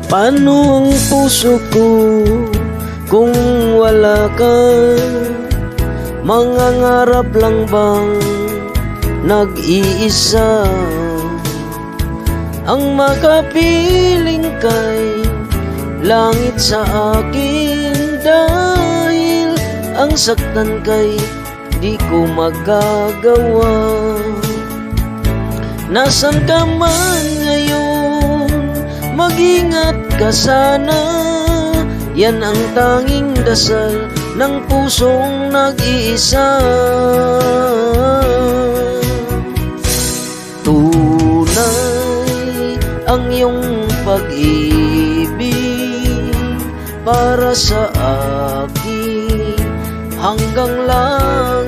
Paano ang puso ko kung wala ka? Mangangarap lang bang nag-iisa? Ang makapiling kay langit sa akin, dahil ang saktan kay di ko magagawa. Nasaan ka man ngayon, mag-ingat ka sana. Yan ang tanging dasal ng pusong nag-iisa. Tunay ang iyong pag-ibig para sa akin hanggang lang